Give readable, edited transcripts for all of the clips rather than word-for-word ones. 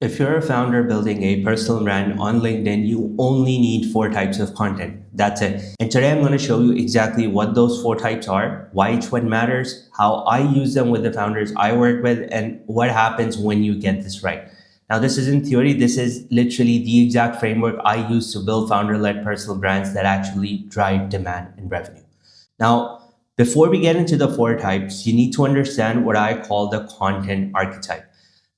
If you're a founder building a personal brand on LinkedIn, you only need four types of content. That's it. And today I'm going to show you exactly what those four types are, why each one matters, how I use them with the founders I work with, and what happens when you get this right. Now, this isn't theory. This is literally the exact framework I use to build founder-led personal brands that actually drive demand and revenue. Now, before we get into the four types, you need to understand what I call the content archetype.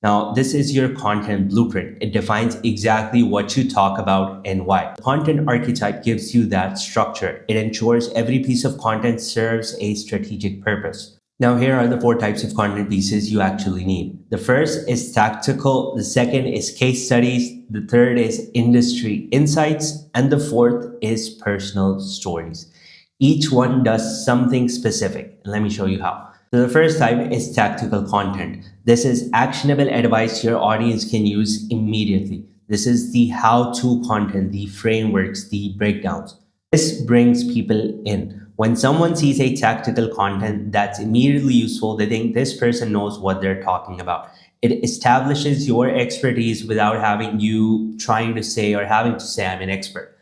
Now, this is your content blueprint. It defines exactly what you talk about and why. Content archetype gives you that structure. It ensures every piece of content serves a strategic purpose. Now, here are the four types of content pieces you actually need. The first is tactical. The second is case studies. The third is industry insights. And the fourth is personal stories. Each one does something specific. Let me show you how. So the first type is tactical content. This is actionable advice your audience can use immediately. This is the how-to content, the frameworks, the breakdowns. This brings people in. When someone sees a tactical content that's immediately useful, they think this person knows what they're talking about. It establishes your expertise without having you trying to say or having to say, I'm an expert.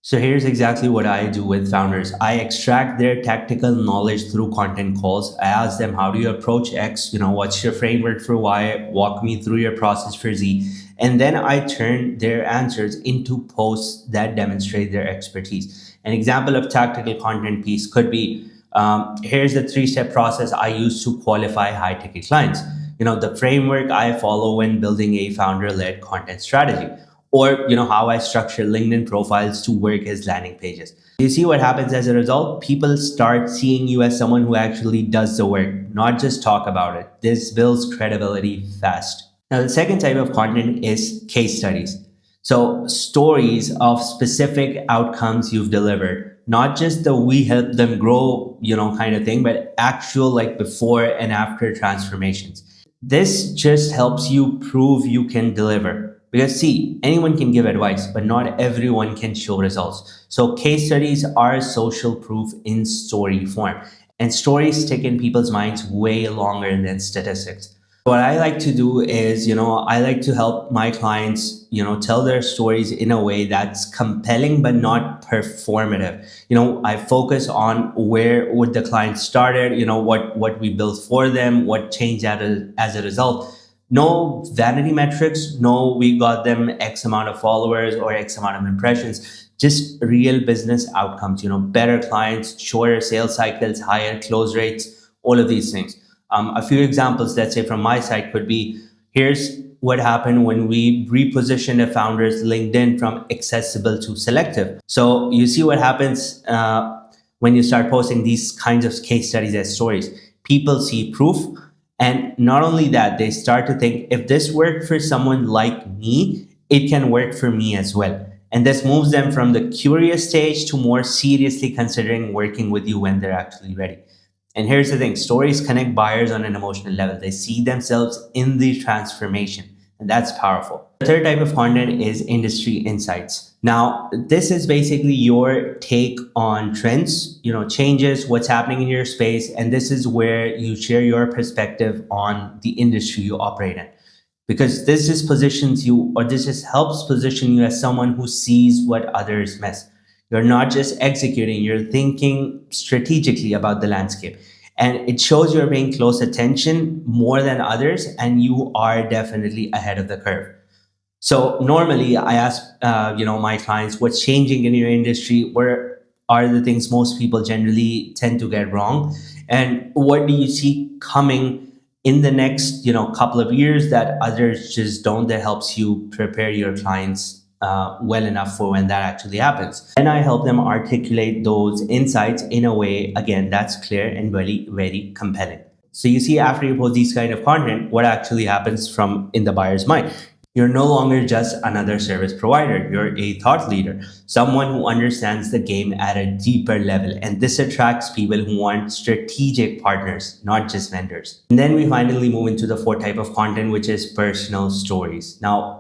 So here's exactly what I do with founders. I extract their tactical knowledge through content calls. I ask them, how do you approach X? What's your framework for Y? Walk me through your process for Z. And then I turn their answers into posts that demonstrate their expertise. An example of tactical content piece could be, here's the 3-step process I use to qualify high-ticket clients. The framework I follow when building a founder-led content strategy. Or, how I structure LinkedIn profiles to work as landing pages. You see what happens as a result? People start seeing you as someone who actually does the work, not just talk about it. This builds credibility fast. Now, the second type of content is case studies. So stories of specific outcomes you've delivered, not just the we help them grow, kind of thing, but actual like before and after transformations. This just helps you prove you can deliver. Because see, anyone can give advice, but not everyone can show results. So case studies are social proof in story form. And stories stick in people's minds way longer than statistics. What I like to do is, I like to help my clients, tell their stories in a way that's compelling, but not performative. I focus on where would the client started, what we built for them, what changed as a result. No vanity metrics, no we got them X amount of followers or X amount of impressions, just real business outcomes, better clients, shorter sales cycles, higher close rates, all of these things. A few examples, let's say from my side could be, here's what happened when we repositioned a founder's LinkedIn from accessible to selective. So you see what happens when you start posting these kinds of case studies as stories. People see proof. And not only that, they start to think, if this worked for someone like me, it can work for me as well. And this moves them from the curious stage to more seriously considering working with you when they're actually ready. And here's the thing, stories connect buyers on an emotional level. They see themselves in the transformation, and that's powerful. The third type of content is industry insights. Now, this is basically your take on trends, changes, what's happening in your space. And this is where you share your perspective on the industry you operate in. Because this just positions you, or this just helps position you as someone who sees what others miss. You're not just executing, you're thinking strategically about the landscape. And it shows you're paying close attention more than others, and you are definitely ahead of the curve. So normally I ask, my clients, what's changing in your industry? Where are the things most people generally tend to get wrong? And what do you see coming in the next, couple of years that others just don't, that helps you prepare your clients well enough for when that actually happens. And I help them articulate those insights in a way, again, that's clear and very, very compelling. So you see, after you post these kind of content, what actually happens from in the buyer's mind? You're no longer just another service provider. You're a thought leader, someone who understands the game at a deeper level. And this attracts people who want strategic partners, not just vendors. And then we finally move into the fourth type of content, which is personal stories. Now,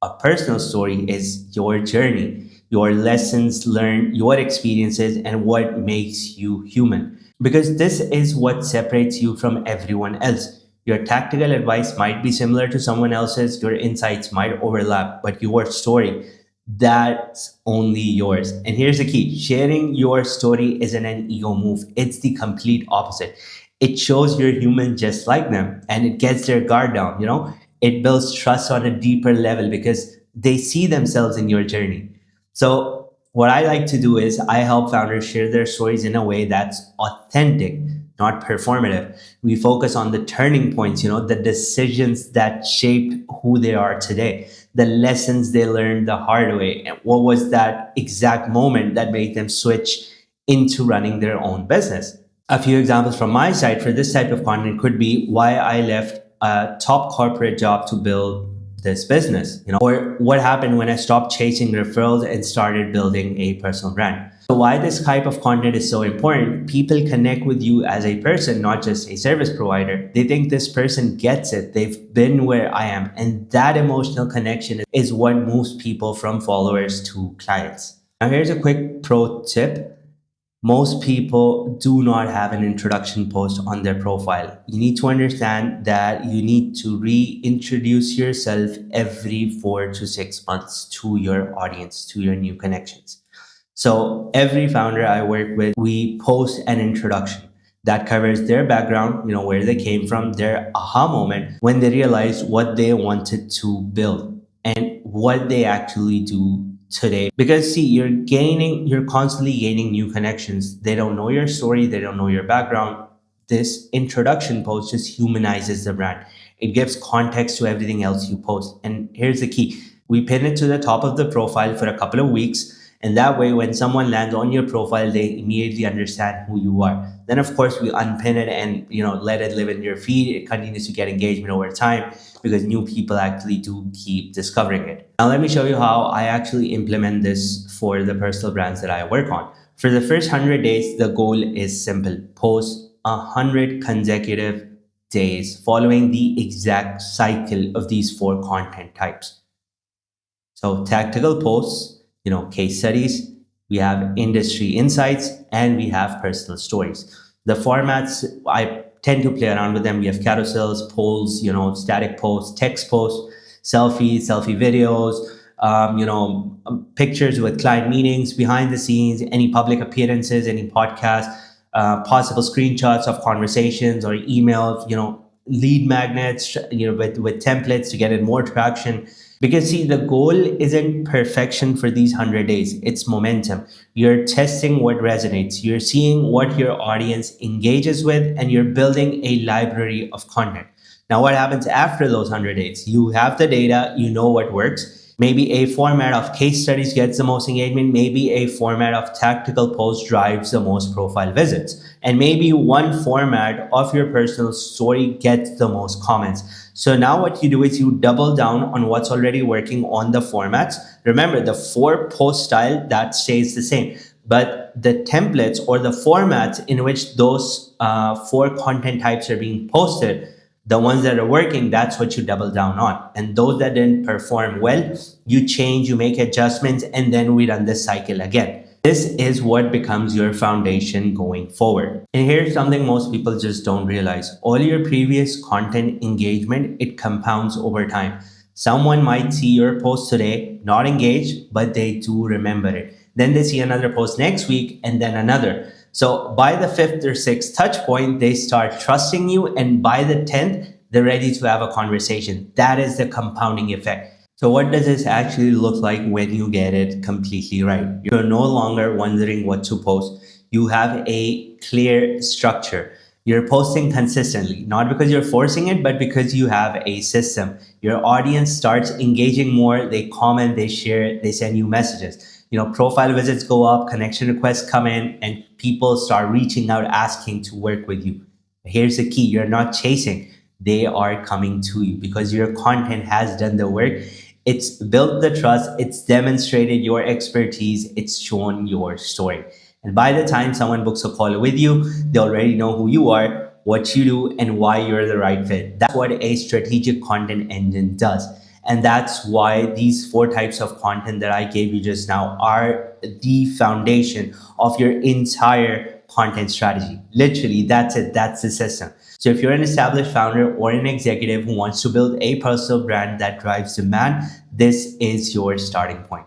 a personal story is your journey, your lessons learned, your experiences, and what makes you human. Because this is what separates you from everyone else. Your tactical advice might be similar to someone else's, your insights might overlap, but your story, that's only yours. And here's the key: sharing your story isn't an ego move, it's the complete opposite. It shows you're human just like them, and it gets their guard down. It builds trust on a deeper level because they see themselves in your journey. So, what I like to do is I help founders share their stories in a way that's authentic, not performative. We focus on the turning points, the decisions that shaped who they are today, the lessons they learned the hard way, and what was that exact moment that made them switch into running their own business. A few examples from my side for this type of content could be why I left a top corporate job to build this business, or what happened when I stopped chasing referrals and started building a personal brand. So why this type of content is so important: people connect with you as a person, not just a service provider. They think this person gets it. They've been where I am. And that emotional connection is what moves people from followers to clients. Now, here's a quick pro tip. Most people do not have an introduction post on their profile. You need to understand that you need to reintroduce yourself every 4 to 6 months to your audience, to your new connections. So every founder I work with, we post an introduction that covers their background, where they came from, their aha moment when they realized what they wanted to build and what they actually do today. Because see, you're constantly gaining new connections. They don't know your story, they don't know your background. This introduction post just humanizes the brand. It gives context to everything else you post. And here's the key: we pin it to the top of the profile for a couple of weeks. And that way, when someone lands on your profile, they immediately understand who you are. Then, of course, we unpin it and let it live in your feed. It continues to get engagement over time because new people actually do keep discovering it. Now, let me show you how I actually implement this for the personal brands that I work on. For the first 100 days, the goal is simple: post 100 consecutive days following the exact cycle of these 4 content types. So tactical posts, case studies, we have industry insights, and we have personal stories. The formats, I tend to play around with them. We have carousels, polls, static posts, text posts, selfie videos, pictures with client meetings, behind the scenes, any public appearances, any podcasts, possible screenshots of conversations or emails, lead magnets, with templates to get in more traction. Because see, the goal isn't perfection for these 100 days, it's momentum. You're testing what resonates, you're seeing what your audience engages with, and you're building a library of content. Now, what happens after those 100 days? You have the data, you know what works. Maybe a format of case studies gets the most engagement. Maybe a format of tactical posts drives the most profile visits. And maybe one format of your personal story gets the most comments. So now what you do is you double down on what's already working on the formats. Remember, the 4 post style, that stays the same. But the templates or the formats in which those 4 content types are being posted, the ones that are working, that's what you double down on. And those that didn't perform well, you change, you make adjustments, and then we run this cycle again. This is what becomes your foundation going forward. And here's something most people just don't realize. All your previous content engagement, it compounds over time. Someone might see your post today, not engaged, but they do remember it. Then they see another post next week, and then another. So by the 5th or 6th touch point, they start trusting you. And by the 10th, they're ready to have a conversation. That is the compounding effect. So what does this actually look like when you get it completely right? You're no longer wondering what to post. You have a clear structure. You're posting consistently, not because you're forcing it, but because you have a system. Your audience starts engaging more. They comment, they share, they send you messages. Profile visits go up, connection requests come in, and people start reaching out, asking to work with you. Here's the key: you're not chasing. They are coming to you because your content has done the work. It's built the trust. It's demonstrated your expertise. It's shown your story. And by the time someone books a call with you, they already know who you are, what you do, and why you're the right fit. That's what a strategic content engine does. And that's why these 4 types of content that I gave you just now are the foundation of your entire content strategy. Literally, that's it. That's the system. So if you're an established founder or an executive who wants to build a personal brand that drives demand, this is your starting point.